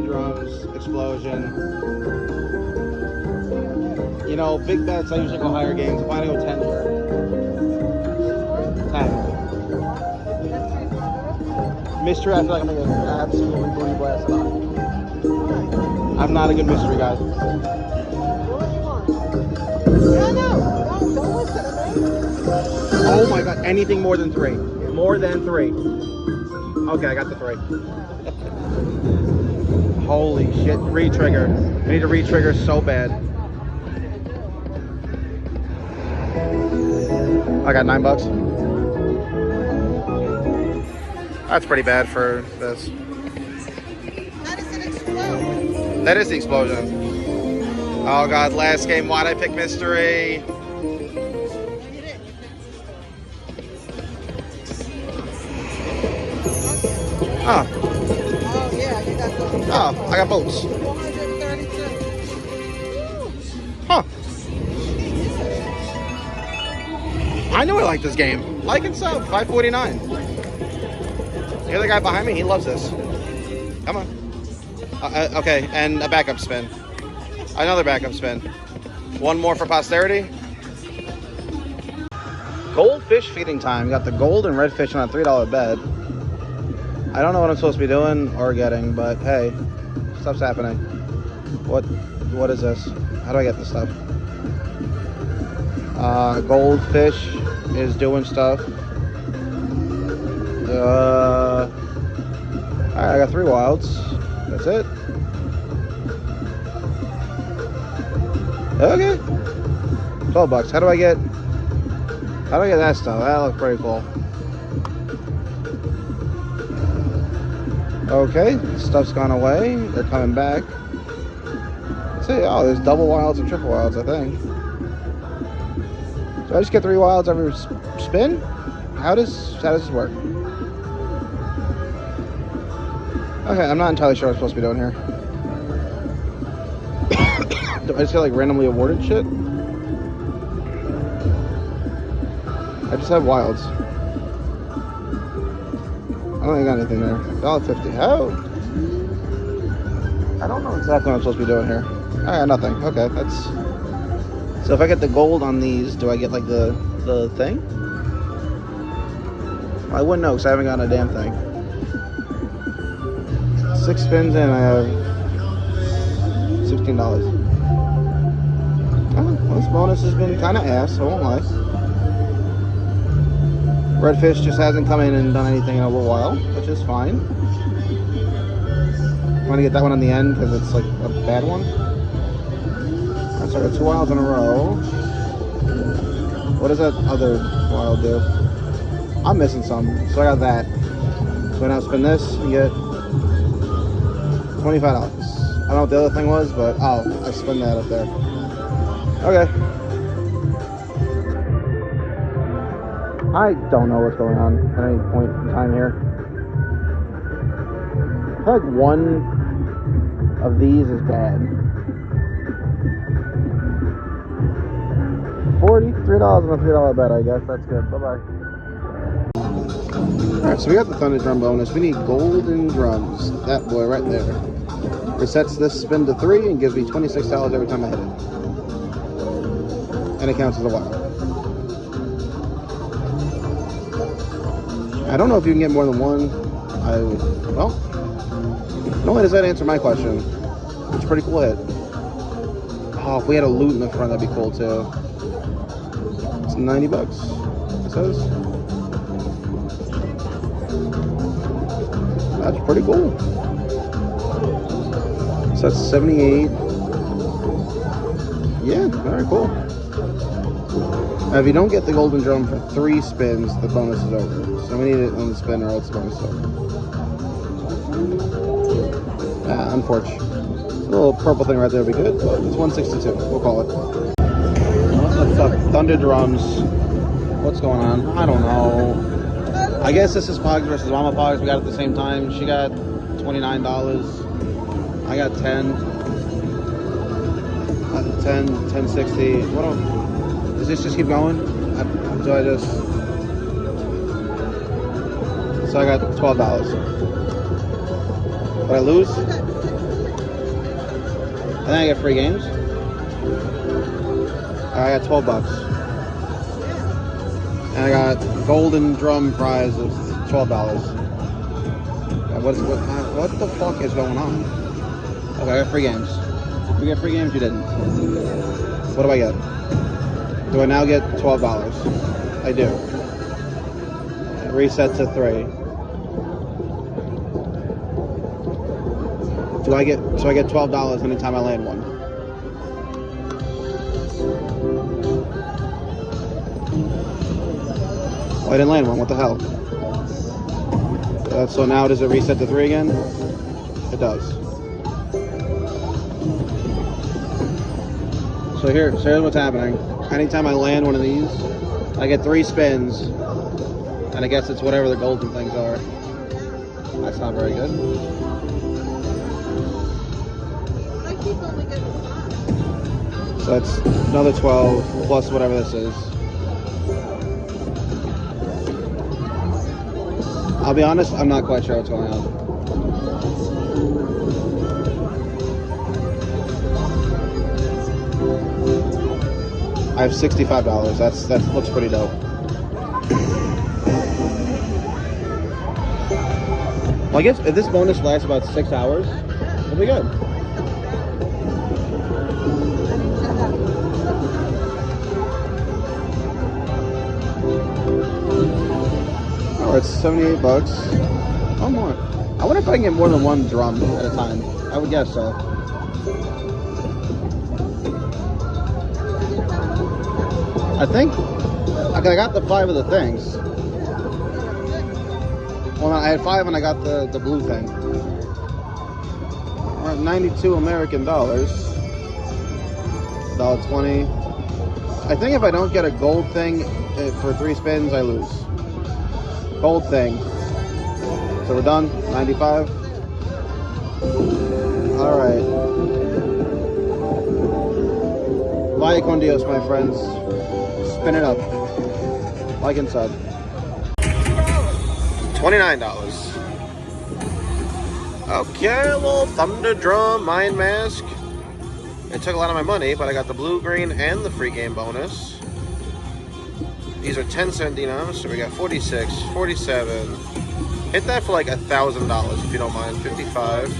drums, explosion. You know, big bets, I usually go higher games. Why do I go 10 here? 10. Mystery, I feel like I'm going to get absolutely booty blasted on. I'm not a good mystery guy. Oh my god, anything more than 3. More than 3. Okay, I got the 3. Holy shit, re-trigger. I need to re-trigger so bad. I got $9. That's pretty bad for this. How does it explode? That is the explosion. Oh god, last game, why'd I pick mystery? Oh. Oh yeah, you got those. Oh, I got boats. 432. Huh. I knew I liked this game. Like and sub, 549. The other guy behind me, he loves this. Come on. Okay, and a backup spin. Another backup spin. One more for posterity. Goldfish feeding time. Got the gold and red fish on a $3 bet. I don't know what I'm supposed to be doing or getting, but hey, stuff's happening. What is this? How do I get this stuff? Goldfish is doing stuff. I got 3 wilds. That's it. Okay. $12. How do I get that stuff? That looks pretty cool. Okay, stuff's gone away. They're coming back. Let's see. Oh, there's double wilds and triple wilds, I think. Do I just get 3 wilds every spin? How does this work? Okay, I'm not entirely sure what I'm supposed to be doing here. Do I just get like randomly awarded shit? I just have wilds. I don't think I got anything there. $1.50. Oh! I don't know exactly what I'm supposed to be doing here. I got nothing. Okay, that's... So if I get the gold on these, do I get like the thing? I wouldn't know because I haven't gotten a damn thing. 6 spins in, I have $16. Oh, well, this bonus has been kind of ass, I won't lie. Redfish just hasn't come in and done anything in a little while, which is fine. I'm gonna get that one on the end because it's like a bad one. Alright, so I got 2 wilds in a row. What does that other wild do? I'm missing some, so I got that. So now spin this and get $25. I don't know what the other thing was, but oh, I spun that up there. Okay. I don't know what's going on at any point in time here. I feel like one of these is bad. $43 on a $3 bet, I guess. That's good. Bye-bye. Alright, so we got the Thunder Drum bonus. We need golden drums. That boy right there. Resets this spin to 3 and gives me $26 every time I hit it. And it counts as a wild. I don't know if you can get more than one. Well, no way does that answer my question. It's a pretty cool hit. Oh, if we had a loot in the front, that'd be cool too. It's $90, it says. That's pretty cool. So that's 78. Yeah, alright, cool. Now, if you don't get the golden drum for 3 spins, the bonus is over. So we need it on the spin or else the bonus is over. Unfortunate. A little purple thing right there would be good, but it's 162. We'll call it. What's up? Thunder drums. What's going on? I don't know. I guess this is Pogz versus Mama Pogz. We got it at the same time. She got $29. I got 10. 1060. What else? Does this just keep going? So I just... So I got $12. Did I lose? then I get free games. I got 12 bucks. And I got golden drum prize of $12. What the fuck is going on? Okay, I got free games. You get free games? You didn't. What do I get? Do I now get $12? I do. It resets to 3. So I get $12 anytime I land one. Oh, I didn't land one. What the hell? So now does it reset to 3 again? It does. So here's what's happening. Anytime I land one of these, I get 3 spins, and I guess it's whatever the golden things are. That's not very good. I keep only getting 5. So that's another 12 plus whatever this is. I'll be honest, I'm not quite sure what's going on. I have $65. That looks pretty dope. Well, I guess if this bonus lasts about 6 hours, it'll be good. Oh, it's 78 bucks. Oh, more. I wonder if I can get more than one drum at a time. I would guess so. I think I got the 5 of the things. Well, I had 5 and I got the blue thing. We're at 92 American dollars. $1.20. I think if I don't get a gold thing for 3 spins, I lose. Gold thing. So we're done. 95. All right. Vaya con Dios, my friends. Spin it up. Like and sub. $29. Okay, a little thunder drum mind mask. It took a lot of my money, but I got the blue, green, and the free game bonus. These are 10-cent dinos, so we got 46, 47. Hit that for like $1,000 if you don't mind. 55,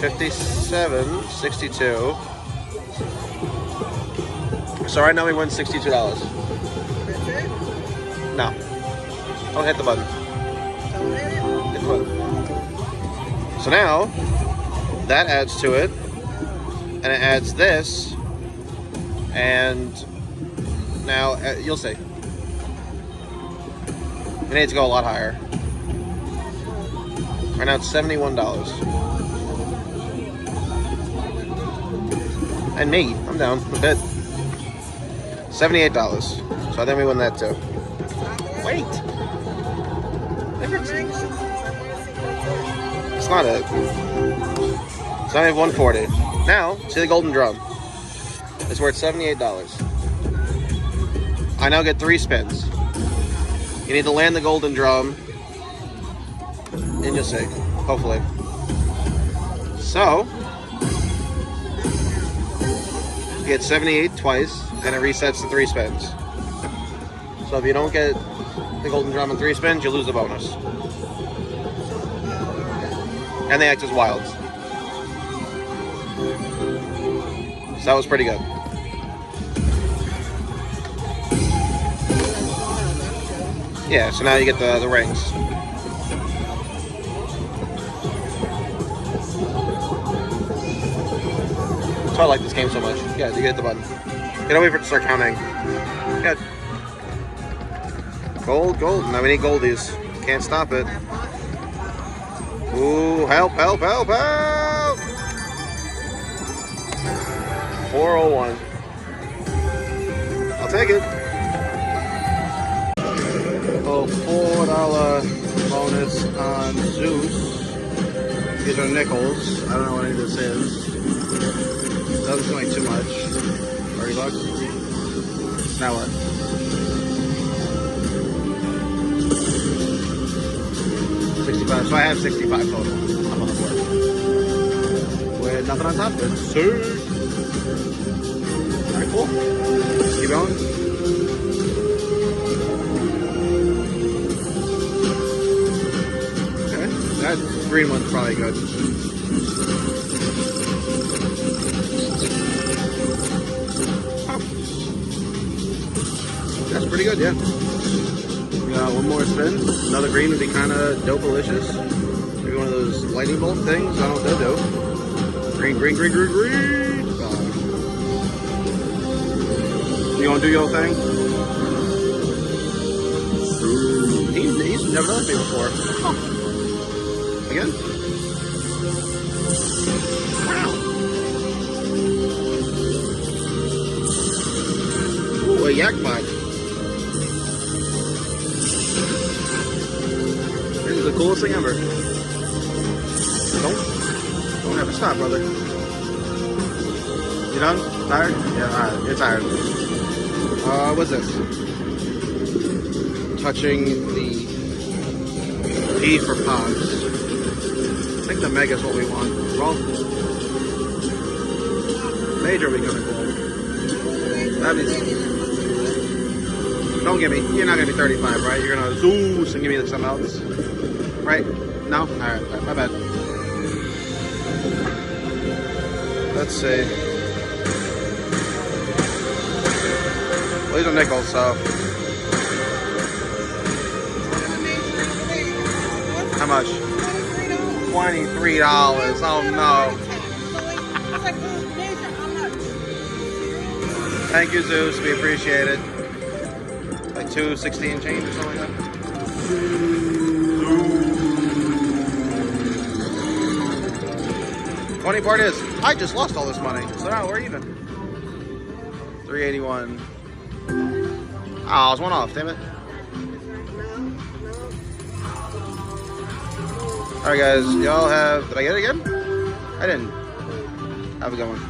57, 62. So right now we win $62. That's it? No. Don't hit the button. Don't hit it? Hit the button. So now, that adds to it. And it adds this. And now, you'll see. We need to go a lot higher. Right now it's $71. And me, I'm down a bit. $78. So then we win that too. Wait. It's not it. So I have 140. Now, see the golden drum. It's worth $78. I now get 3 spins. You need to land the golden drum. And you'll see. Hopefully. So, you get 78 twice, and it resets to 3 spins. So if you don't get the golden drum in 3 spins, you lose the bonus. And they act as wilds. So that was pretty good. Yeah, so now you get the rings. So I like this game so much. Yeah, you get the button. You don't wait for it to start counting. Good. Gold, gold. Now we need goldies. Can't stop it. Ooh, help, help, help, help! 401. I'll take it. Oh, $4 bonus on Zeus. These are nickels. I don't know what any of this is. Doesn't seem like too much. 30 bucks. Now what? $65. So I have 65 total. I'm on the board. with nothing on top. Good. Sir. Alright, cool. Keep going. Okay. That green one's probably good. Oh. That's pretty good, yeah. One more spin. Another green would be kind of dope-alicious. Maybe one of those lightning bolt things. I don't know what they'll do. Green, green, green, green, green. You gonna do your thing? He's never done this before. Oh. Again? Wow. Ooh, a jackpot. This is the coolest thing ever. Don't ever stop, brother. You done? Tired? Yeah, alright. You're tired. What's this? Touching the P for Pogz. I think the Mega is what we want. Well, Major will be coming cool. That means... Don't give me. You're not gonna be 35, right? You're gonna Zeus and give me something else. Right? No? Alright, my bad. Let's see. Well, these are nickels, so. How much? $23. Oh no. Thank you, Zeus. We appreciate it. Like $2.16 change or something like that. 20 part is, I just lost all this money, so now we're even. 381. Oh, I was one off, damn it. Alright guys, y'all have, did I get it again? I didn't. Have a good one.